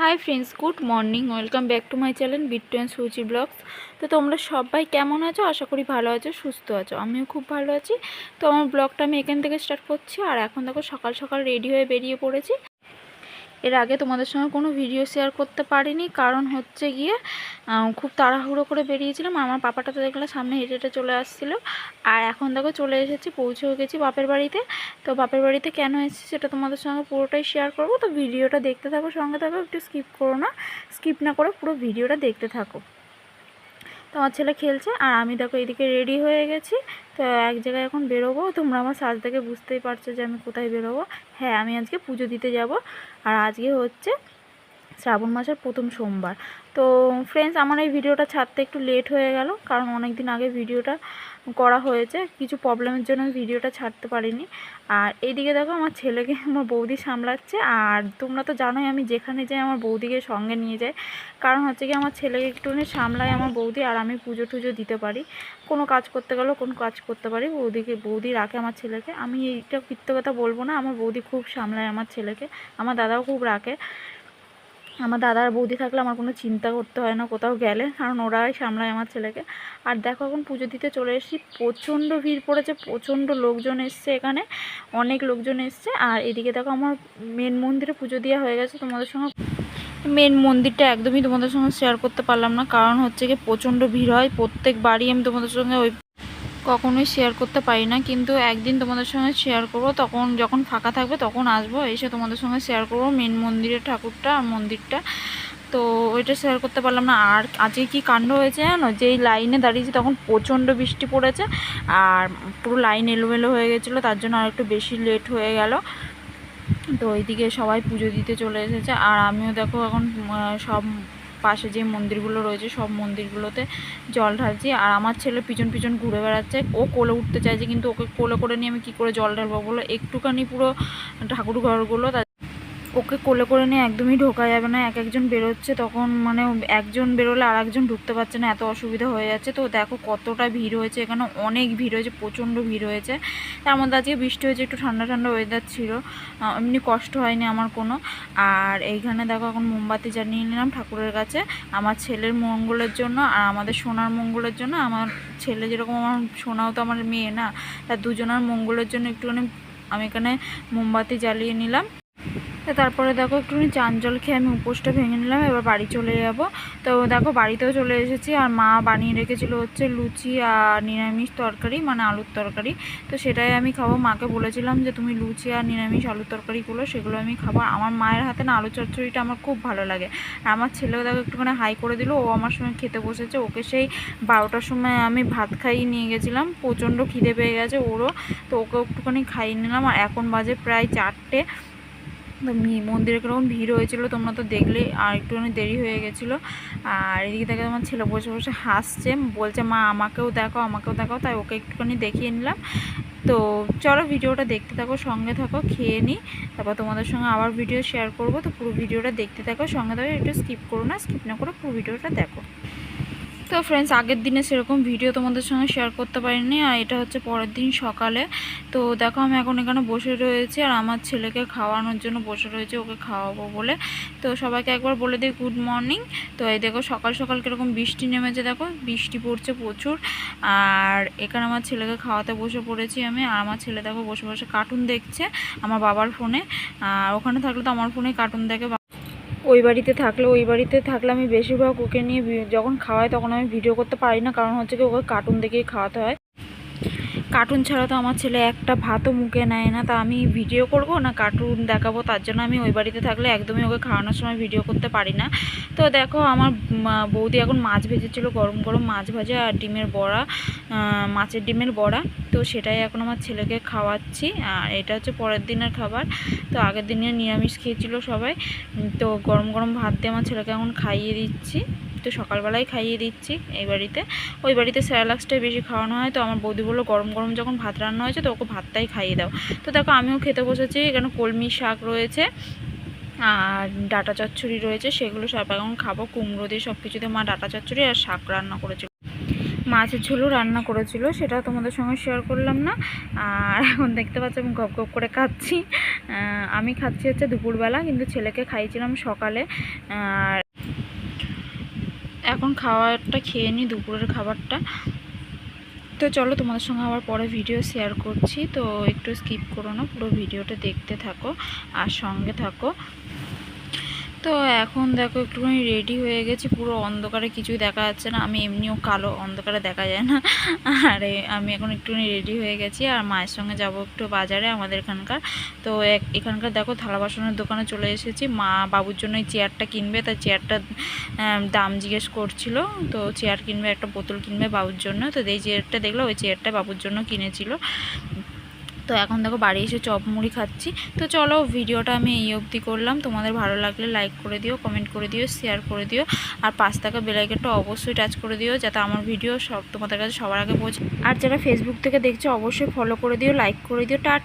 High friends good morning welcome back to my channel Bittu and Suchi vlogs. तो তোমরা সবাই কেমন আছো? আশা করি ভালো আছো, সুস্থ আছো। আমিও খুব ভালো আছি। তো আমার ব্লগটা আমি এখান থেকে স্টার্ট করছি। আর এখন দেখো সকাল সকাল রেডি হয়ে বেরিয়ে পড়েছি। এর আগে তোমাদের সঙ্গে কোনো ভিডিও শেয়ার করতে পারিনি, কারণ হচ্ছে গিয়ে খুব তাড়াহুড়ো করে বেরিয়েছিলাম। আমার পাপাটা তো দেখলাম সামনে হেঁটে হেঁটে চলে আসছিলো। আর এখন দেখো চলে এসেছি, পৌঁছেও গেছি বাপের বাড়িতে। তো বাপের বাড়িতে কেন এসেছি সেটা তোমাদের সঙ্গে পুরোটাই শেয়ার করব। তো ভিডিওটা দেখতে থাকো, সঙ্গে থাকো, একটু স্কিপ করো না, স্কিপ না করে পুরো ভিডিওটা দেখতে থাকো। তো আমার ছেলে খেলছে আর আমি দেখো এদিকে রেডি হয়ে গেছি। তো এক জায়গায় এখন বেরোবো। তোমরা আমার সাজ থেকে বুঝতেই পারছো যে আমি কোথায় বেরোবো। হ্যাঁ, আমি আজকে পুজো দিতে যাব। আর আজকে হচ্ছে শ্রাবণ মাসের প্রথম সোমবার। তো ফ্রেন্ডস, আমার এই ভিডিওটা ছাড়তে একটু লেট হয়ে গেল, কারণ অনেক দিন আগে ভিডিওটা করা হয়েছে, কিছু প্রবলেমের জন্য ভিডিওটা ছাড়তে পারিনি। আর এইদিকে দেখো আমার ছেলেকে আমার বৌদি সামলাচ্ছে। আর তোমরা তো জানোই আমি যেখানে যাই আমার বৌদিকে সঙ্গে নিয়ে যাই, কারণ হচ্ছে কি আমার ছেলেকে একটুখানি সামলায় আমার বৌদি। আর আমি পুজো টুজো দিতে পারি, কোনো কাজ করতে গেলেও কোনো কাজ করতে পারি। বৌদি রাখে আমার ছেলেকে। আমি এইটা কৃত্য কথা বলবো না, আমার বৌদি খুব সামলায় আমার ছেলেকে। আমার দাদাও খুব রাখে। আমার দাদা আর বৌদি থাকলে আমার কোনো চিন্তা করতে হয় না কোথাও গেলে, কারণ ওরাই সামলায় আমার ছেলেকে। আর দেখো এখন পুজো দিতে চলে এসেছি। প্রচণ্ড ভিড় পড়েছে, প্রচণ্ড লোকজন এসছে, এখানে অনেক লোকজন এসছে। আর এদিকে দেখো আমার মেন মন্দিরে পুজো দেওয়া হয়ে গেছে। তোমাদের সঙ্গে মেন মন্দিরটা একদমই তোমাদের সঙ্গে শেয়ার করতে পারলাম না, কারণ হচ্ছে কি প্রচণ্ড ভিড় হয় প্রত্যেকবারই। আমি তোমাদের সঙ্গে কখনোই শেয়ার করতে পারি না, কিন্তু একদিন তোমাদের সঙ্গে শেয়ার করব। তখন যখন ফাঁকা থাকবে তখন আসবো, এসে তোমাদের সঙ্গে শেয়ার করব মেন মন্দিরের ঠাকুরটা আর মন্দিরটা। তো ওইটা শেয়ার করতে পারলাম না। আর আজকে কি কাণ্ড হয়েছে জানো, যেই লাইনে দাঁড়িয়েছি তখন প্রচণ্ড বৃষ্টি পড়েছে আর পুরো লাইন এলোমেলো হয়ে গেছিলো, তার জন্য আর একটু বেশি লেট হয়ে গেল। তো ওইদিকে সবাই পুজো দিতে চলে এসেছে। আর আমিও দেখো এখন সব পাশে যে মন্দিরগুলো রয়েছে সব মন্দিরগুলোতে জল ঢালছি। আর আমার ছেলে পিছন পিছন ঘুরে বেড়াচ্ছে, ও কোলে উঠতে চাইছে, কিন্তু ওকে কোলে করে নিয়ে আমি কী করে জল ঢালবো বলো। একটুখানি পুরো ঠাকুর ঘরগুলো, ওকে কোলে করে নিয়ে একদমই ঢোকা যাবে না। একজন বেরোচ্ছে, তখন মানে একজন বেরোলে আর একজন ঢুকতে পারছে না, এত অসুবিধা হয়ে যাচ্ছে। তো দেখো কতটা ভিড় হয়েছে, এখানে অনেক ভিড় হয়েছে, প্রচণ্ড ভিড় হয়েছে। তার মধ্যে আজকে বৃষ্টি হয়েছে, একটু ঠান্ডা ঠান্ডা ওয়েদার ছিল, এমনি কষ্ট হয়নি আমার কোনো। আর এইখানে দেখো এখন মোমবাতি জ্বালিয়ে নিলাম ঠাকুরের কাছে, আমার ছেলের মঙ্গলের জন্য আর আমাদের সোনার মঙ্গলের জন্য। আমার ছেলে যেরকম, আমার সোনাও তো আমার মেয়ে না, তার দুজনের মঙ্গলের জন্য একটুখানি আমি এখানে মোমবাতি জ্বালিয়ে নিলাম। তারপরে দেখো একটুখানি চান জল খেয়ে আমি উপোসটা ভেঙে নিলাম, এবার বাড়ি চলে যাব। তো দেখো বাড়িতেও চলে এসেছি। আর মা বানিয়ে রেখেছিলো হচ্ছে লুচি আর নিরামিষ তরকারি, মানে আলুর তরকারি। তো সেটাই আমি খাবো। মাকে বলেছিলাম যে তুমি লুচি আর নিরামিষ আলুর তরকারিগুলো সেগুলো আমি খাবো। আমার মায়ের হাতে না আলু চচ্চড়িটা আমার খুব ভালো লাগে। আর আমার ছেলেও দেখো একটুখানি হাই করে দিল, ও আমার সঙ্গে খেতে বসেছে। ওকে সেই 12টার সময় আমি ভাত খাইয়ে নিয়ে গেছিলাম, প্রচণ্ড খিদে পেয়ে গেছে ওরও। তো ওকে একটুখানি খাইয়ে নিলাম। আর এখন বাজে প্রায় 4টে। তো মন্দিরে কীরকম ভিড় হয়েছিল তোমরা তো দেখলে, আর একটুখানি দেরি হয়ে গেছিলো। আর এদিকে থেকে আমার ছেলে বসে বসে হাসছে, বলছে মা আমাকেও দেখাও আমাকেও দেখাও, তাই ওকে একটুখানি দেখিয়ে নিলাম। তো চলো ভিডিওটা দেখতে থাকো, সঙ্গে থাকো, খেয়ে নিই, তারপর তোমাদের সঙ্গে আবার ভিডিও শেয়ার করব। তো পুরো ভিডিওটা দেখতে থাকো, সঙ্গে থাকো, একটু স্কিপ করো না, স্কিপ না করে পুরো ভিডিওটা দেখো। তো ফ্রেন্ডস, আগের দিনে সেরকম ভিডিও তোমাদের সঙ্গে শেয়ার করতে পারিনি, আর এটা হচ্ছে পরের দিন সকালে। তো দেখো আমি এখন এখানে বসে রয়েছি আর আমার ছেলেকে খাওয়ানোর জন্য বসে রয়েছে, ওকে খাওয়াবো বলে। তো সবাইকে একবার বলে দিই গুড মর্নিং। তো এই দেখো সকাল সকাল কীরকম বৃষ্টি নেমেছে, দেখো বৃষ্টি পড়ছে প্রচুর। আর এখানে আমার ছেলেকে খাওয়াতে বসে পড়েছি আমি। আর আমার ছেলে দেখো বসে বসে কার্টুন দেখছে আমার বাবার ফোনে। আর ওখানে থাকলে তো আমার ফোনে কার্টুন দেখে। ওই বাড়িতে থাকলে আমি বেশিরভাগ ওকে নিয়ে যখন খাওয়াই তখন আমি ভিডিও করতে পারি না, কারণ হচ্ছে কি ওকে কার্টুন দেখেই খাওয়াতে হয়। কার্টুন ছাড়া তো আমার ছেলে একটা ভাতও মুখে নেয় না। তা আমি ভিডিও করব না কার্টুন দেখাবো, তার জন্য আমি ওই বাড়িতে থাকলে একদমই ওকে খাওয়ানোর সময় ভিডিও করতে পারি না। তো দেখো আমার বৌদি এখন মাছ ভেজেছিলো, গরম গরম মাছ ভাজা আর ডিমের বড়া, মাছের ডিমের বড়া। তো সেটাই এখন আমার ছেলেকে খাওয়াচ্ছি। আর এটা হচ্ছে পরের দিনের খাবার। তো আগের দিনে নিরামিষ খেয়েছিল সবাই, তো গরম গরম ভাত দিয়ে আমার ছেলেকে এখন খাইয়ে দিচ্ছি। তো সকালবেলায় খাইয়ে দিচ্ছি এই বাড়িতে। ওই বাড়িতে স্যালাক্সটাই বেশি খাওয়ানো হয়। তো আমার বৌদি বললো গরম গরম যখন ভাত রান্না হয়েছে তো ওকে ভাতটাই খাইয়ে দাও। তো দেখো আমিও খেতে বসেছি। এখানে কলমি শাক রয়েছে আর ডাঁটা চচ্চড়ি রয়েছে, সেগুলো সব এখন খাবো। কুমড়ো দিয়ে সব কিছুতে মা ডাঁটা চচ্চড়ি আর শাক রান্না করেছিল। মাছের ঝোলও রান্না করেছিল, সেটা তোমাদের সঙ্গে শেয়ার করলাম না। আর এখন দেখতে পাচ্ছি আমি গপ গপ করে খাচ্ছি। আমি খাচ্ছি হচ্ছে দুপুরবেলা, কিন্তু ছেলেকে খাইয়েছিলাম সকালে। আর এখন খাবারটা খেয়ে নিই, দুপুরের খাবারটা। তো চলো তোমাদের সঙ্গে আবার পরে ভিডিও শেয়ার করছি, তো একটু স্কিপ করো না, পুরো ভিডিওটা দেখতে থাকো আর সঙ্গে থাকো। তো এখন দেখো একটুখানি রেডি হয়ে গেছি, পুরো অন্ধকারে কিছুই দেখা যাচ্ছে না, আমি এমনিও কালো, অন্ধকারে দেখা যায় না। আরে আমি এখন একটুখানি রেডি হয়ে গেছি, আর মায়ের সঙ্গে যাব একটু বাজারে আমাদের এখানকার। তো এখানকার দেখো থালা বাসনের দোকানে চলে এসেছি, মা বাবুর জন্য এই চেয়ারটা কিনবে, তাই চেয়ারটার দাম জিজ্ঞেস করছিল। তো চেয়ার কিনবে, একটা বোতল কিনবে বাবুর জন্য, তো এই চেয়ারটা দেখলো, ওই চেয়ারটা বাবুর জন্য কিনেছিল। তো এখন দেখো বাড়ি এসে চপ মুড়ি খাচ্ছি। তো চলো ভিডিওটা আমি এই অবধি করলাম, তোমাদের ভালো লাগলে লাইক করে দিও, কমেন্ট করে দিও, শেয়ার করে দিও, আর পাশ থাকা বেল আইকনটা অবশ্যই টাচ করে দিও, যাতে আমার ভিডিও সব তোমাদের কাছে সবার আগে পৌঁছে। আর যারা ফেসবুক থেকে দেখছো অবশ্যই ফলো করে দিও, লাইক করে দিও। টাটা।